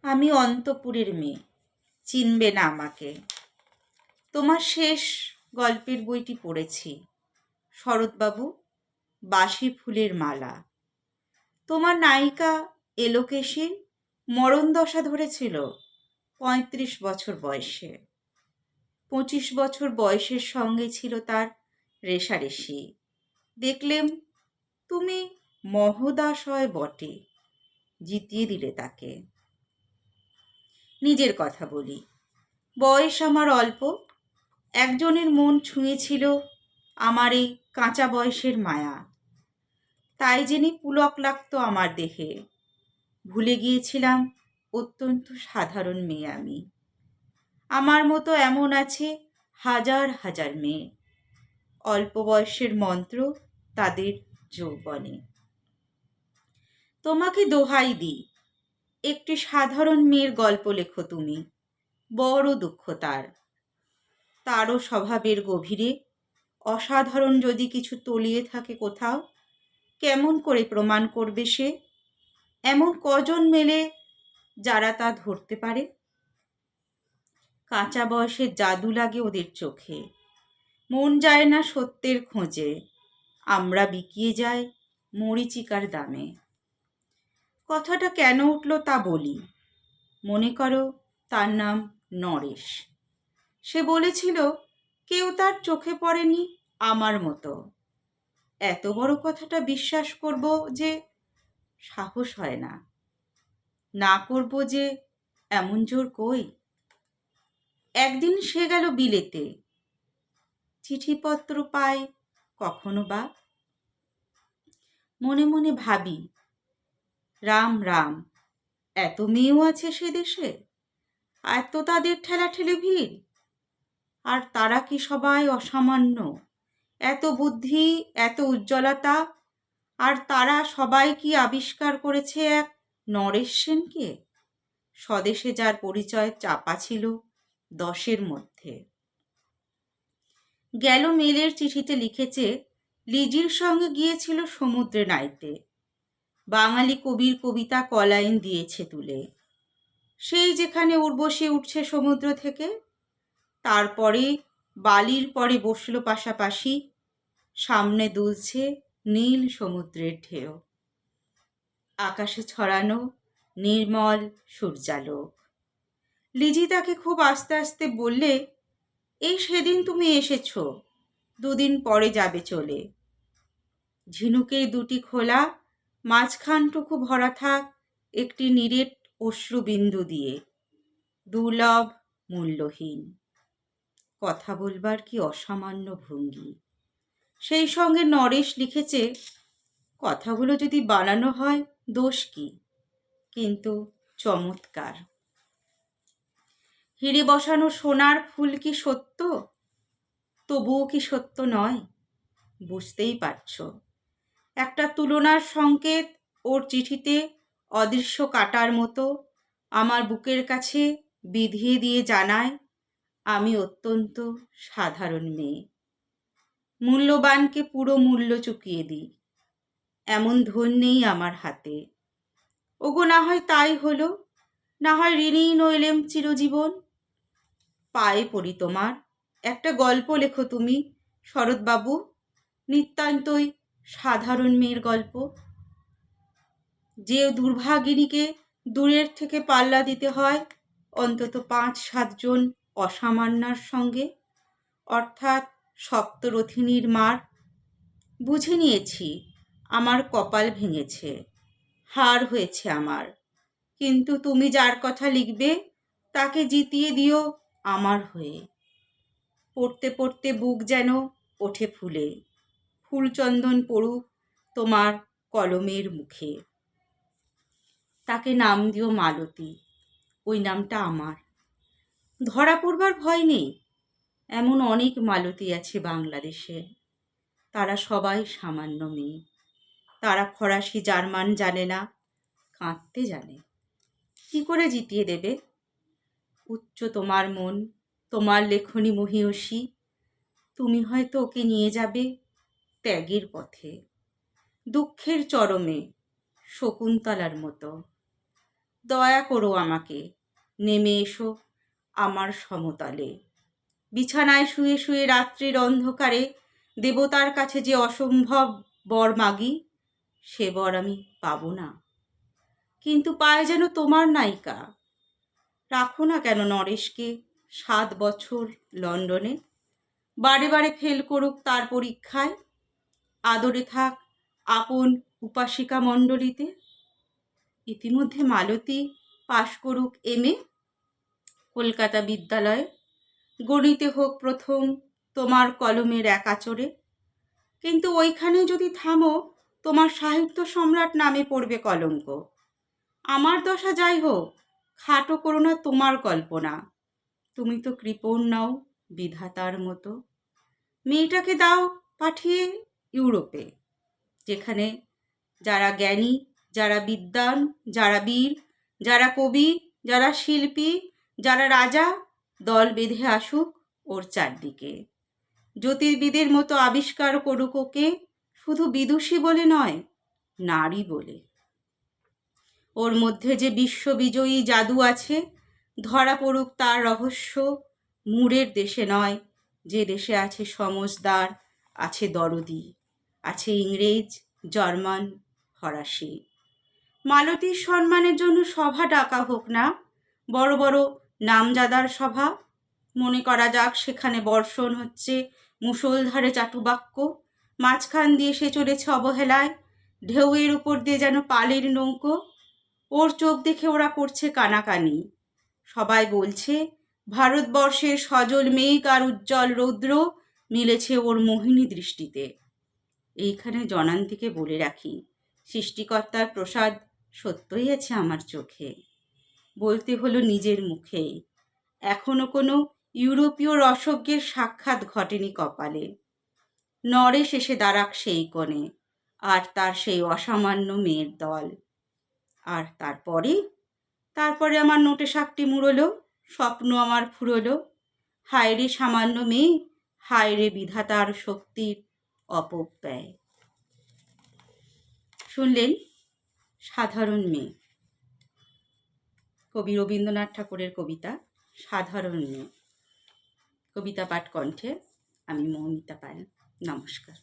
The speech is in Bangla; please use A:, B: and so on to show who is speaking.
A: আমি অন্তপুরের মেয়ে, চিনবে না আমাকে। তোমার শেষ গল্পের বইটি পড়েছি, শরৎবাবু, বাসি ফুলের মালা। তোমার নায়িকা এলোকেশীর মরণ দশা ধরেছিল ৩৫ বছর বয়সে। ২৫ বছর বয়সের সঙ্গে ছিল তার রেষারেষি। দেখলেম তুমি মহোদয় বটে, জিতিয়ে দিলে তাকে। নিজের কথা বলি, বয়স আমার অল্প, একজনের মন ছুঁয়েছিল আমার এই কাঁচা বয়সের মায়া। তাই জেনে পুলক লাগতো আমার দেহে। ভুলে গিয়েছিলাম অত্যন্ত সাধারণ মেয়ে আমি। আমার মতো এমন আছে হাজার হাজার মেয়ে, অল্প বয়সের মন্ত্র তাদের যৌবনে। তোমাকে দোহাই দিই, একটি সাধারণ মেয়ের গল্প লেখো তুমি। বড় দুঃখ তারও স্বভাবের গভীরে অসাধারণ যদি কিছু তলিয়ে থাকে কোথাও, কেমন করে প্রমাণ করবে সে? এমন কজন মেলে যারা তা ধরতে পারে? কাঁচা বয়সের জাদু লাগে ওদের চোখে, মন যায় না সত্যের খোঁজে। আমরা বিকিয়ে যাই মরীচিকার দামে। কথাটা কেন উঠল তা বলি। মনে করো তার নাম নরেশ। সে বলেছিল কেউ তার চোখে পড়েনি আমার মতো। এত বড় কথাটা বিশ্বাস করব যে সাহস হয় না, না করব যে এমন জোর কই। একদিন সে গেল বিলেতে, চিঠিপত্র পায় কখনো বা। মনে মনে ভাবি, রাম রাম, এত মেয়েও আছে সে দেশে, এত তাদের ঠেলাঠেলি ভিড়। আর তারা কি সবাই অসামান্য? এত বুদ্ধি, এত উজ্জ্বলতা, আর তারা সবাই কি আবিষ্কার করেছে এক নরেশ সেনকে, স্বদেশে যার পরিচয় চাপা ছিল 10-এর মধ্যে। গেল মেলের চিঠিতে লিখেছে লিজির সঙ্গে গিয়েছিল সমুদ্রে নাইতে। বাঙালি কবির কবিতা কলাইন দিয়েছে তুলে। সেই যেখানে উর্বশী উঠছে সমুদ্র থেকে, তারপরে বালির পরে বসলো পাশাপাশি, সামনে দুলছে নীল সমুদ্রের ঢেউ, আকাশে ছড়ানো নির্মল সূর্যালোক। লিজি তাকে খুব আস্তে আস্তে বললে, এই সেদিন তুমি এসেছ, 2 দিন পরে যাবে চলে। ঝিনুকের 2টি খোলা, মাঝখানটুকু ভরা থাক একটি নিরেট অশ্রুবিন্দু দিয়ে, দুর্লভ, মূল্যহীন। কথা বলবার কি অসামান্য ভঙ্গি। সেই সঙ্গে নরেশ লিখেছে, কথাগুলো যদি বানানো হয় দোষ কি, কিন্তু চমৎকার। হিরে বসানো সোনার ফুল কি সত্য? তবুও কি সত্য নয়? বুঝতেই পারছ। একটা তুলনার সংকেত ওর চিঠিতে অদৃশ্য কাটার মতো আমার বুকের কাছে বিধিয়ে দিয়ে জানায়, আমি অত্যন্ত সাধারণ মেয়ে। মূল্যবানকে পুরো মূল্য চুকিয়ে দিই, এমন ধন নেই আমার হাতে। ওগো না হয় তাই হলো, না হয় ঋণী নইলেম চিরজীবন। পায়ে পড়ি তোমার, একটা গল্প লেখো তুমি, শরৎবাবু, নিতান্তই সাধারণ মেয়ের গল্প। যে দুর্ভাগিনীকে দূরের থেকে পাল্লা দিতে হয় অন্তত 5-7 জন অসামান্যার সঙ্গে, অর্থাৎ সপ্তরথিনীর মার। বুঝে নিয়েছি আমার কপাল ভেঙেছে, হার হয়েছে আমার। কিন্তু তুমি যার কথা লিখবে তাকে জিতিয়ে দিও আমার হয়ে। পড়তে পড়তে বুক যেন ওঠে ফুলে, ফুলচন্দন পড়ুক তোমার কলমের মুখে। তাকে নাম দিও মালতী, ওই নামটা আমার। ধরা পড়বার ভয় নেই, এমন অনেক মালতী আছে বাংলাদেশে। তারা সবাই সামান্য মেয়ে। তারা ফরাসি জার্মান জানে না, কাঁদতে জানে। কি করে জিতিয়ে দেবে? উচ্চ তোমার মন, তোমার লেখনী মহীয়সী। তুমি হয়তো ওকে নিয়ে যাবে ত্যাগের পথে, দুঃখের চরমে, শকুন্তলার মতো। দয়া করো আমাকে, নেমে এসো আমার সমতলে। বিছানায় শুয়ে শুয়ে রাত্রির অন্ধকারে দেবতার কাছে যে অসম্ভব বর মাগি, সে বর আমি পাবো না। কিন্তু পায় যেন তোমার নায়িকা। রাখো না কেন নরেশকে 7 বছর লন্ডনে, বারে বারে ফেল করুক তার পরীক্ষায়, আদরে থাক আপন উপাসিকা মণ্ডলীতে। ইতিমধ্যে মালতী পাশ করুক এমএ কলকাতা বিদ্যালয়ে, গণিতে হোক প্রথম তোমার কলমের একাচরে। কিন্তু ওইখানে যদি থামো, তোমার সাহিত্য সম্রাট নামে পড়বে কলঙ্ক। আমার দশা যাই হোক, খাটো করো না তোমার কল্পনা। তুমি তো কৃপণ নাও বিধাতার মতো। মেয়েটাকে দাও পাঠিয়ে ইউরোপে, যেখানে যারা জ্ঞানী, যারা বিদ্বান, যারা বীর, যারা কবি, যারা শিল্পী, যারা রাজা দল বেঁধে আসুক ওর চারদিকে। জ্যোতির্বিদের মতো আবিষ্কার করুক ওকে, শুধু বিদুষী বলে নয়, নারী বলে। ওর মধ্যে যে বিশ্ববিজয়ী জাদু আছে, ধরা পড়ুক তার রহস্য। মুরের দেশে নয়, যে দেশে আছে সমজদার, আছে দরদি, আছে ইংরেজ, জার্মান, ফরাসি। মালতীর সম্মানের জন্য সভা ডাকা হোক না, বড় বড় নামজাদার সভা। মনে করা যাক সেখানে বর্ষণ হচ্ছে মুষলধারে চাটুবাক্য, মাঝখান দিয়ে সে চলেছে অবহেলায়, ঢেউয়ের উপর দিয়ে যেন পালের নৌকো। ওর চোখ দেখে ওরা করছে কানাকানি। সবাই বলছে ভারতবর্ষের সজল মেঘ আর উজ্জ্বল রৌদ্র মিলেছে ওর মোহিনী দৃষ্টিতে। এইখানে জনান্তিকে বলে রাখি, সৃষ্টিকর্তার প্রসাদ সত্যই আছে আমার চোখে। বলতে হলো নিজের মুখে, এখনো কোনো ইউরোপীয় রসজ্ঞের সাক্ষাৎ ঘটেনি কপালে। নরেশ এসে দাঁড়াক সেই কোণে, আর তার সেই অসামান্য মেয়ের দল। আর তারপরে আমার নোটে শাকটি মুড়লো, স্বপ্ন আমার ফুরলো। হায় রে সামান্য মেয়ে, হায় রে বিধাতার শক্তির অপব্যয়। শুনলেন সাধারণ মেয়ে, কবি রবীন্দ্রনাথ ঠাকুরের কবিতা সাধারণ মেয়ে। কবিতা পাঠ কণ্ঠে আমি মৌমিতা পাল। নমস্কার।